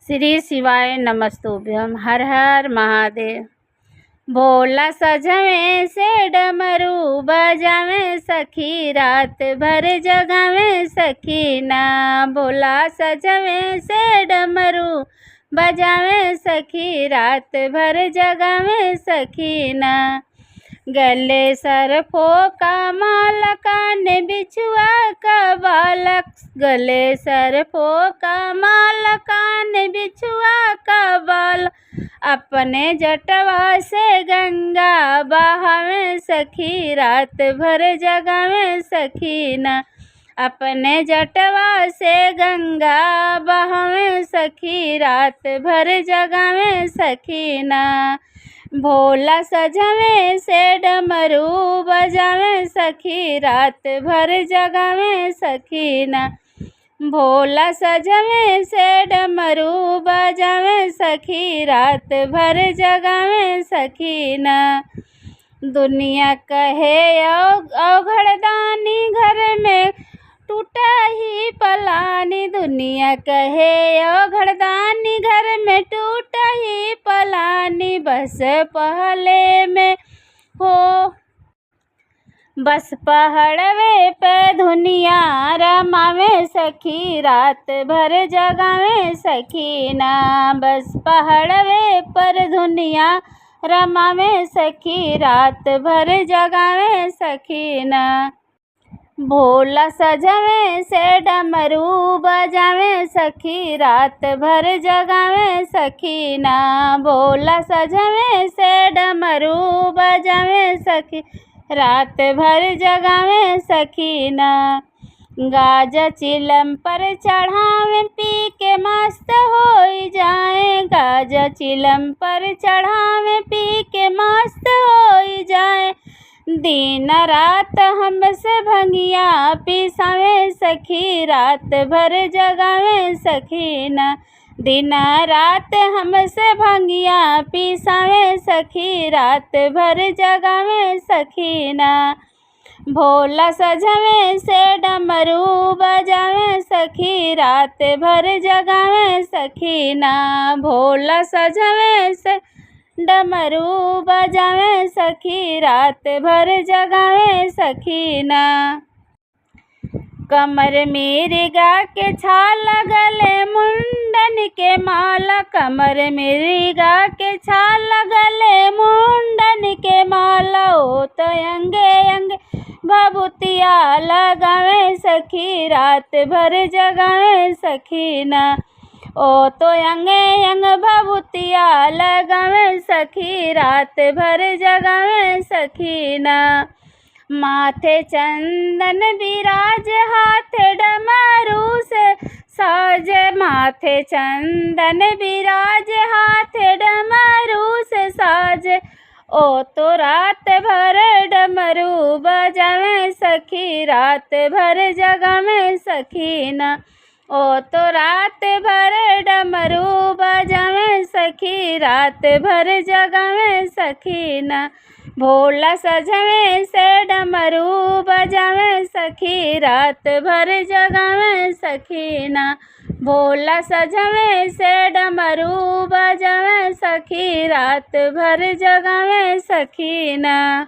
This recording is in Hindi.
श्री शिवाय नमस्तुभ्यम। हर हर महादेव। भोला सजवे से डमरू बजावे सखी, रात भर जगावे सखी ना। भोला सजवे से डमरू बजावे सखी, रात भर जगावे सखी ना। गले सरफों का माल, कान बिछुआ का बालक। गले सरफों का माल, कान बिछुआ का बाल। अपने जटवा से गंगा बहावे सखी, रात भर जगावे सखी ना। अपने जटवा से गंगा बहावे सखी, रात भर जगावे सखी ना। भोला सजवे से डमरू बजावे सखी, रात भर जगावे सखी ना। भोला सजवे से डमरू बजावे सखी, रात भर जगावे सखी ना। दुनिया कहे औघड़दानी, घर में टूटा ही पलानी। दुनिया कहे औघड़दानी, घर में टूटा ही पलानी। बस पहले में हो, बस पहाड़वे पे दुनिया रमावे सखी, रात भर जगावे सखी ना। बस पहाड़वे पर दुनिया रमावे सखी, रात भर जगावे सखी ना। भोला सजवे से डमरू बजावे सखी, रात भर जगावे सखी ना। भोला सजवे से डमरू बजावे सखी, रात भर जगावे सखी ना। गाजा चिलम पर चढ़ावे, पी के मस्त हो जाए। गाजा चिलम पर चढ़ावे, पी के मस्त हो जाए। दिन रात हमसे भंगिया पिसावे सखी, रात भर जगावे सखी ना। दिन रात हमसे भंगिया पिसावे सखी, रात भर जगावे सखी ना। भोला सजवे से डमरू बजावे सखी, रात भर जगावे सखी ना। भोला सजवे से डमरू बजावे सखी, रात भर जगावे सखी ना। कमर मिर्गा के छाल, गले मुंडन के माला। कमर मिर्गा के छाल, गले मुंडन के माला। ओ तो अंगे अंगे भभूतिया लगावे सखी, रात भर जगावे सखी ना। ओ तो अंगे अंग भभूतिया लगावे सखी, रात भर जगावे सखी ना। माथे चंदन विराज, हाथ डमरू से साज। माथे चंदन विराज, हाथ डमरू से साज। ओ तो रात भर डमरू बजावे सखी, रात भर जगावे सखी ना। ओ तो रात भर डमरू बजावे सखी, रात भर जगावे सखी ना। भोला सजवे से डमरू बजावे सखी, रात भर जगावे सखी ना। भोला सजवे से डमरू बजावे सखी, रात भर जगावे सखी ना।